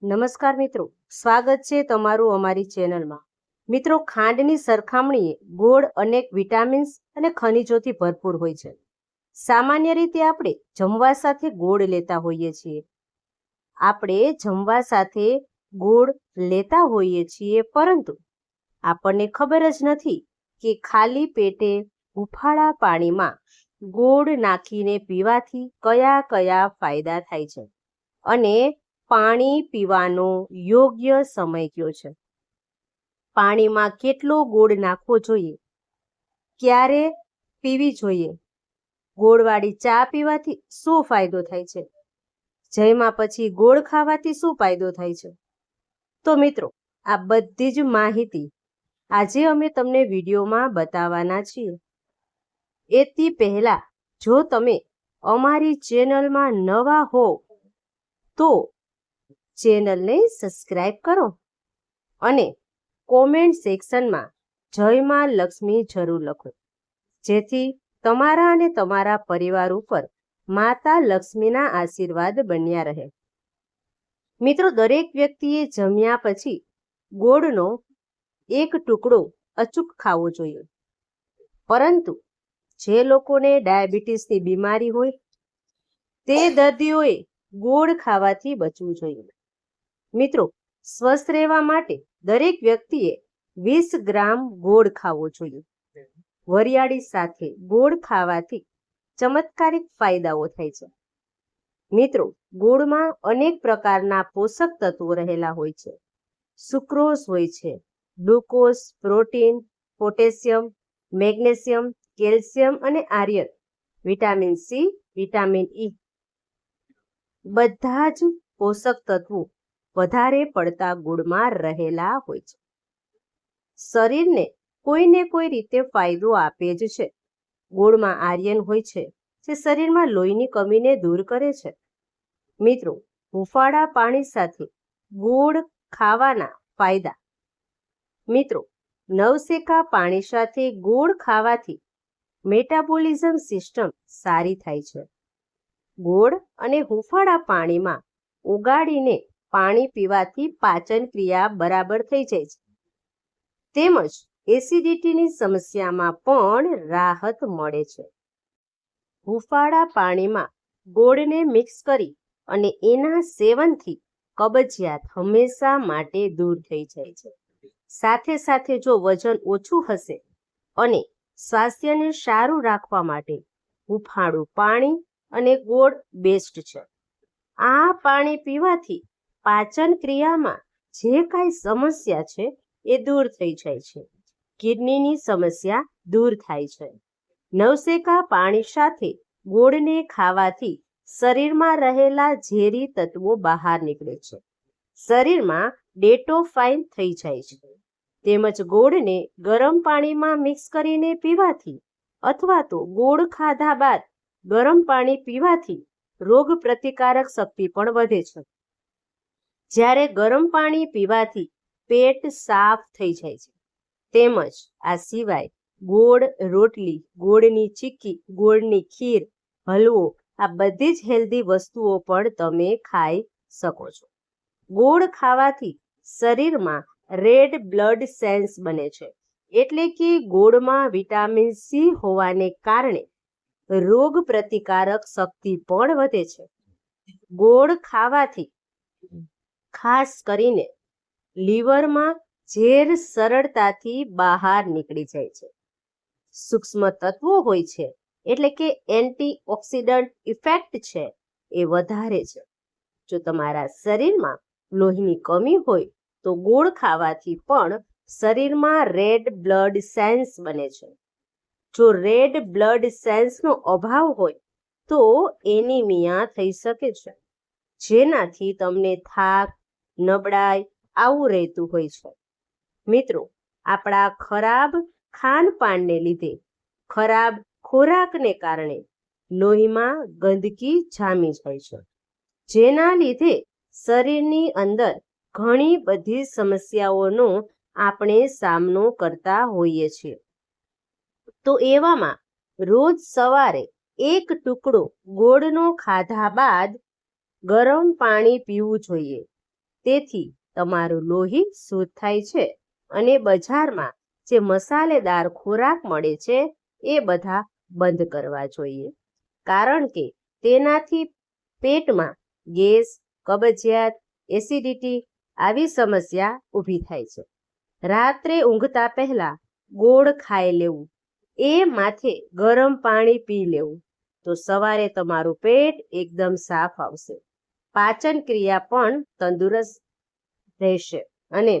નમસ્કાર મિત્રો, સ્વાગત છે તમારું અમારી ચેનલમાં. મિત્રો, ખાંડની સરખામણીએ ગોળ અનેક વિટામિન્સ અને ખનિજોથી ભરપૂર હોય છે. સામાન્ય રીતે આપણે જમવા સાથે ગોળ લેતા હોઈએ છીએ. પરંતુ આપણને ખબર જ નથી કે ખાલી પેટે હુંફાળા પાણીમાં ગોળ નાખીને પીવાથી કયા કયા ફાયદા થાય છે અને પાણી પીવાનો યોગ્ય સમય કયો છે. પાણીમાં કેટલો ગોળ નાખવો જોઈએ, ક્યારે પીવી જોઈએ, ગોળવાળી ચા પીવાથી શું ફાયદો થાય છે, જમ્યા પછી ગોળ ખાવાથી શું ફાયદો થાય છે. તો મિત્રો, આ બધી જ માહિતી આજે અમે તમને વિડીયોમાં બતાવવાના છીએ. એથી પહેલા જો તમે અમારી ચેનલમાં નવા હો તો ચેનલને સબસ્ક્રાઇબ કરો અને કોમેન્ટ સેક્શનમાં જય માં લક્ષ્મી જરૂર લખો, જેથી તમારા અને તમારા પરિવાર ઉપર માતા લક્ષ્મીના આશીર્વાદ બન્યા રહે. મિત્રો, દરેક વ્યક્તિએ જમ્યા પછી ગોળનો એક ટુકડો અચૂક ખાવો જોઈએ, પરંતુ જે લોકોને ડાયાબિટીસની બીમારી હોય તે દર્દીઓએ ગોળ ખાવાથી બચવું જોઈએ. મિત્રો, સ્વસ્થ રહેવા માટે દરેક વ્યક્તિએ 20 ગ્રામ ગોળ ખાવો જોઈએ. વરિયાળી સાથે ગોળ ખાવાથી ચમત્કારિક ફાયદાઓ થાય છે. મિત્રો, ગોળમાં અનેક પ્રકારના પોષક તત્વો રહેલા હોય છે. સુક્રોઝ હોય છે, glucose, protein, potassium, magnesium, calcium અને iron, vitamin C, vitamin E. બધા જ પોષક તત્વો વધારે પડતા ગોળમાં રહેલા હોય છે. શરીરને કોઈને કોઈ રીતે ફાયદો આપે જ છે. ગોળમાં આયર્ન હોય છે, જે શરીરમાં લોહીની કમીને દૂર કરે છે. મિત્રો, હુંફાળા પાણી સાથે ગોળ ખાવાના ફાયદા. મિત્રો, નવસેકા પાણી સાથે ગોળ ખાવાથી મેટાબોલિઝમ સિસ્ટમ સારી થાય છે. ગોળ અને હુંફાળા પાણીમાં ઉગાડીને પાણી પીવાથી પાચન ક્રિયા બરાબર થઈ જાય છે, તેમજ એસિડિટીની સમસ્યામાં પણ રાહત મળે છે. હુંફાળા પાણીમાં ગોળને મિક્સ કરી અને એના સેવનથી કબજિયાત હંમેશા માટે દૂર થઈ જાય છે. સાથે સાથે જો વજન ઓછું હશે અને સ્વાસ્થ્યને સારું રાખવા માટે હુંફાળું પાણી અને ગોળ બેસ્ટ છે. આ પાણી પીવાથી પાચન ક્રિયામાં જે કાંઈ સમસ્યા છે એ દૂર થઈ જાય છે. કિડનીની સમસ્યા દૂર થાય છે. નવસેકા પાણી સાથે ગોળને ખાવાથી શરીરમાં રહેલા ઝેરી તત્વો બહાર નીકળે છે. શરીરમાં ડેટોફાઇન થઈ જાય છે. તેમજ ગોળને ગરમ પાણીમાં મિક્સ કરીને પીવાથી અથવા તો ગોળ ખાધા બાદ ગરમ પાણી પીવાથી રોગ પ્રતિકારક શક્તિ પણ વધે છે. જ્યારે ગરમ પાણી પીવાથી પેટ સાફ થઈ જાય છે. તેમજ આ સિવાય ગોળ રોટલી, ગોળની ચીક્કી, ગોળની ખીર, હલવો, આ બધી જ હેલ્ધી વસ્તુઓ પણ તમે ખાઈ શકો છો. ગોળ ખાવાથી શરીરમાં રેડ બ્લડ સેલ્સ બને છે, એટલે કે ગોળમાં વિટામિન સી હોવાને કારણે રોગ પ્રતિકારક શક્તિ પણ વધે છે. ગોળ ખાવાથી ખાસ કરીને લીવરમાં ઝેર સરળતાથી બહાર નીકળી જાય છે. સૂક્ષ્મ તત્વો હોય છે, એટલે કે એન્ટીઓક્સિડન્ટ ઇફેક્ટ છે એ વધારે છે. જો તમારા શરીરમાં લોહીની કમી હોય તો ગોળ ખાવાથી પણ શરીરમાં રેડ બ્લડ સેલ્સ બને છે. જો રેડ બ્લડ સેલ્સનો અભાવ હોય તો એનિમિયા થઈ શકે છે, જેનાથી તમને થાક, નબળાઈ આવું રહેતું હોય છે. મિત્રો, આપણા ખરાબ ખાનપાનને લીધે, ખરાબ ખોરાકને કારણે લોહીમાં ગંદકી જામી જાય છે, જેના લીધે શરીરની અંદર ઘણી બધી સમસ્યાઓનો આપણે સામનો કરતા હોઈએ છીએ. તો એવામાં રોજ સવારે એક ટુકડો ગોળનો ખાધા બાદ ગરમ પાણી પીવું જોઈએ. તેથી તમારું લોહી શુદ્ધ થાય છે અને બજારમાં જે મસાલેદાર ખોરાક મળે છે એ બધા બંધ કરવા જોઈએ, કારણ કે તેનાથી પેટમાં ગેસ, કબજિયાત, એસિડિટી આવી સમસ્યા ઊભી થાય છે. રાત્રે ઊંઘતા પહેલા ગોળ ખાઈ લેવું, એ માથે ગરમ પાણી પી લેવું, તો સવારે તમારું પેટ એકદમ સાફ આવશે, પાચન ક્રિયા પણ તંદુરસ્ત રહેશે અને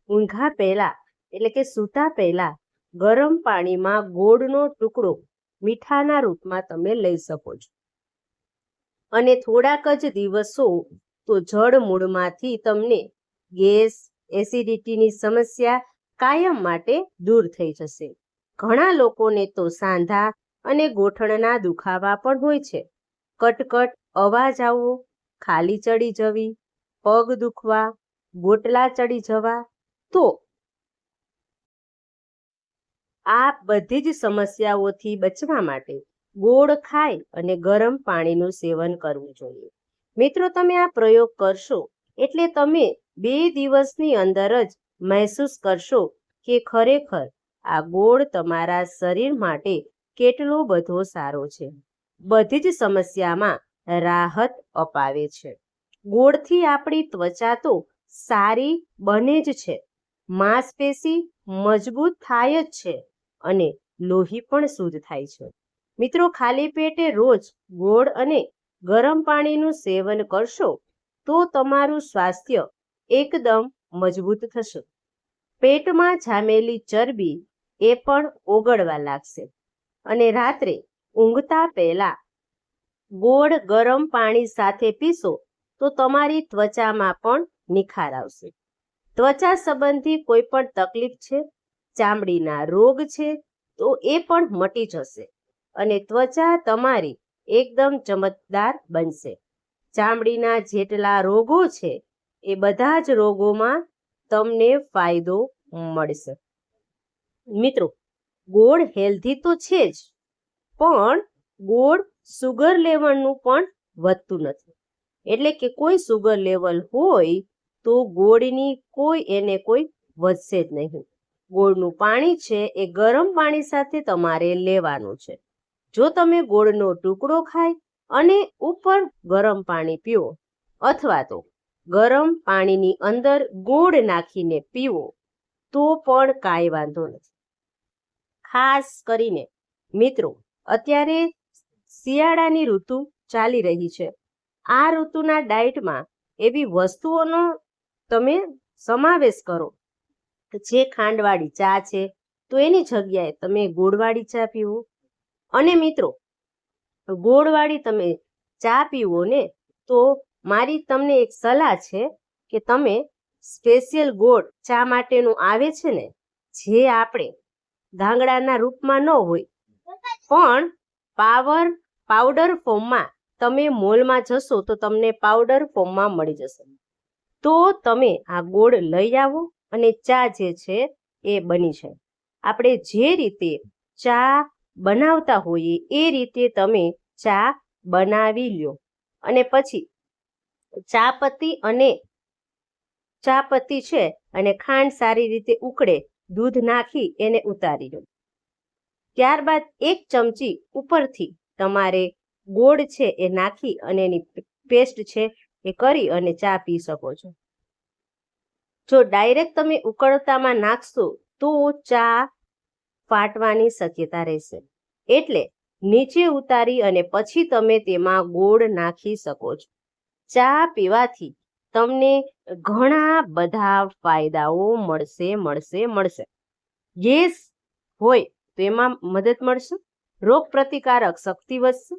ઊંઘા પહેલા એટલે કે સૂતા પહેલા ગરમ પાણીમાં ગોળનો ટુકડો મીઠાના રૂપમાં તમે લઈ શકો છો અને થોડાક જ દિવસો તો જળમૂળમાંથી તમને ગેસ, એસિડિટીની સમસ્યા કાયમ માટે દૂર થઈ જશે. ઘણા લોકોને તો સાંધા અને ગોઠણના દુખાવા પણ હોય છે. કટકટ અવાજ આવવો, ખાલી ચડી જવી, પગ દુખવા, ગોટલા ચડી જવા, તો આ બધી જ સમસ્યાઓથી બચવા માટે ગોળ ખાઈ અને ગરમ પાણીનું સેવન કરવું જોઈએ. મિત્રો, તમે આ પ્રયોગ કરશો એટલે તમે 2 દિવસની અંદર જ મહેસૂસ કરશો કે ખરેખર આ ગોળ તમારા શરીર માટે કેટલો બધો સારો છે. બધી જ સમસ્યામાં રાહત અપાવે છે. ગોળથી આપણી ત્વચા તો સારી બને જ છે, માંસપેશી મજબૂત થાય જ છે અને લોહી પણ શુદ્ધ થાય છે. મિત્રો, ખાલી પેટે રોજ ગોળ અને ગરમ પાણીનું સેવન કરશો તો તમારું સ્વાસ્થ્ય એકદમ મજબૂત થશે. પેટમાં જામેલી ચરબી એ પણ ઓગળવા લાગશે અને રાત્રે ઊંઘતા પહેલા ગોળ ગરમ પાણી સાથે પીશો તો તમારી ત્વચામાં પણ નિખાર આવશે. ત્વચા સંબંધી કોઈ પણ તકલીફ છે, ચામડીના રોગ છે, તો એ પણ મટી જશે અને ત્વચા તમારી એકદમ ચમકદાર બનશે. ચામડીના જેટલા રોગો છે એ બધા જ રોગોમાં તમને ફાયદો મળશે. મિત્રો, ગોળ હેલ્ધી તો છે જ, પણ ગોળ સુગર લેવલનું પણ વધતું નથી. એટલે કે કોઈ સુગર લેવલ હોય તો ગોળની કોઈ વધશે જ નહીં. ગોળનું પાણી છે એ ગરમ પાણી સાથે તમારે લેવાનું છે. જો તમે ગોળનો ટુકડો ખાઈ અને ઉપર ગરમ પાણી પીવો અથવા તો ગરમ પાણીની અંદર ગોળ નાખીને પીવો તો પણ કાંઈ વાંધો નથી. ખાસ કરીને મિત્રો, અત્યારે શિયાળાની ઋતુ ચાલી રહી છે. આ ઋતુના ડાયટમાં એવી વસ્તુઓનો તમે સમાવેશ કરો. જે ખાંડવાળી ચા છે તો એની જગ્યાએ તમે ગોળવાળી ચા પીવો. અને મિત્રો, ગોળવાળી તમે ચા પીવો ને તો મારી તમને એક સલાહ છે કે તમે સ્પેશિયલ ગોળ ચા માટેનું આવે છે ને, જે આપણે ગાંગડાના રૂપમાં ન હોય પણ પાવડર ફોર્મમાં તમે મોલમાં જશો તો તમને પાવડર ફોર્મમાં મળી જશે. તો તમે આ ગોળ લઈ આવો અને ચા જે છે એ બની જાય. આપણે જે રીતે ચા બનાવતા હોઈએ એ રીતે તમે ચા બનાવી લ્યો અને પછી ચાપત્તી છે અને ખાંડ સારી રીતે ઉકળે, દૂધ નાખી એને ઉતારી લો. ત્યારબાદ 1 ચમચી ઉપરથી તમારે ગોળ છે એ નાખી અને એની પેસ્ટ છે એ કરી અને ચા પી શકો છો. જો ડાયરેક્ટ તમે ઉકળતામાં નાખશો તો ચા ફાટવાની શક્યતા રહેશે. એટલે નીચે ઉતારી અને પછી તમે તેમાં ગોળ નાખી શકો છો. ચા પીવાથી તમને ઘણા બધા ફાયદાઓ મળશે. ગેસ હોય તો એમાં મદદ મળશે, રોગ પ્રતિકારક શક્તિ વધશે.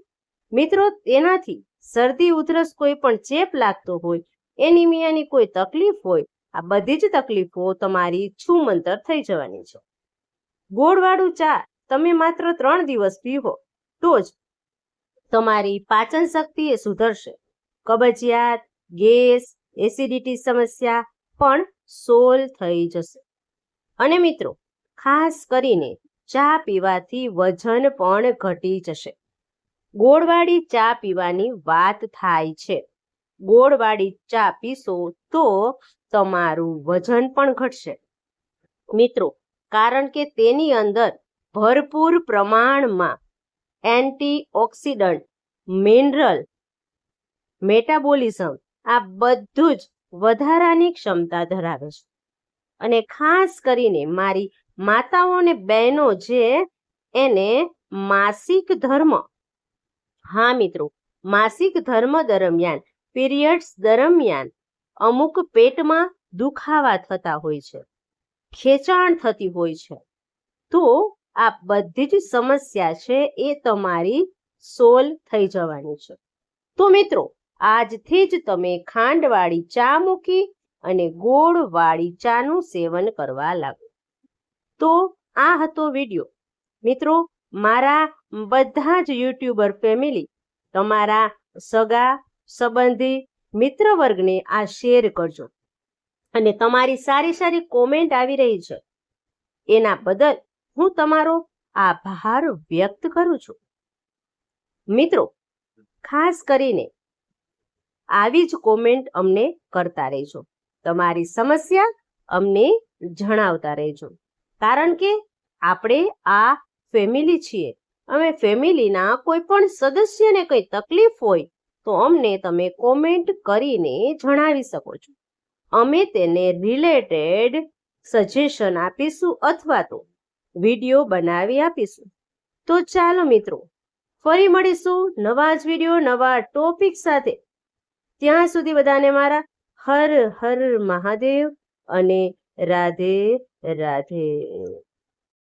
મિત્રો, તેનાથી શરદી ઉધરસ કોઈ પણ ચેપ લાગતો હોય, એનિમિયાની કોઈ તકલીફ હોય, આ બધી જ તકલીફો તમારી છૂમંતર થઈ જવાની છે. ગોળવાળું ચા તમે માત્ર 3 દિવસ પીવો તો જ તમારી પાચન શક્તિ એ સુધરશે. કબજિયાત, ગેસ, એસિડિટી સમસ્યા પણ સોલ્વ થઈ જશે. અને મિત્રો, ખાસ કરીને ચા પીવાથી વજન પણ ઘટી જશે. ગોળવાળી ચા પીવાની વાત થાય છે ગોળવાળી ચા પીશો તો તમારું વજન પણ ઘટશે મિત્રો, કારણ કે તેની અંદર ભરપૂર પ્રમાણમાં એન્ટીઓક્સિડન્ટ, મિનરલ, મેટાબોલિઝમ આ બધું જ વધારાની ક્ષમતા ધરાવે છે. અને ખાસ કરીને મારી માતાઓ અને બહેનો જે એને માસિક ધર્મ, હા મિત્રો, માસિક ધર્મ દરમિયાન, પીરિયડ્સ દરમિયાન અમુક પેટમાં દુખાવા થતા હોય છે, ખેંચાણ થતી હોય છે, તો આ બધી જ સમસ્યા છે એ તમારી સોલ્વ થઈ જવાની છે. તો મિત્રો, આજથી જ તમે ખાંડવાળી ચા મૂકી અને ગોળવાળી ચાનું સેવન કરવા લાગો. તો આ હતો વિડીયો. મિત્રો, મારા બધા જ યુટ્યુબર ફેમિલી, તમારા સગા સંબંધી મિત્ર વર્ગને આ શેર કરજો. અને તમારી સારી સારી કોમેન્ટ આવી રહી છે એના બદલ હું તમારો આભાર વ્યક્ત કરું છું. મિત્રો, ખાસ કરીને આવી જ કોમેન્ટ અમને કરતા રહેજો. તમારી સમસ્યા અમને જણાવતા રહેજો, કારણ કે આપણે આ ફેમિલી છીએ. અમે ફેમિલીના કોઈ પણ સદસ્યને કંઈ તકલીફ હોય તો અમને તમે કોમેન્ટ કરીને જણાવી શકો છો. અમે તેને રિલેટેડ સજેશન આપીશું અથવા તો વિડીયો બનાવી આપીશું. તો ચાલો મિત્રો, ફરી મળીશું નવા જ વિડીયો, નવા ટોપિક સાથે. ત્યાં સુધી બધાને મારા હર હર મહાદેવ અને રાધે રાધે.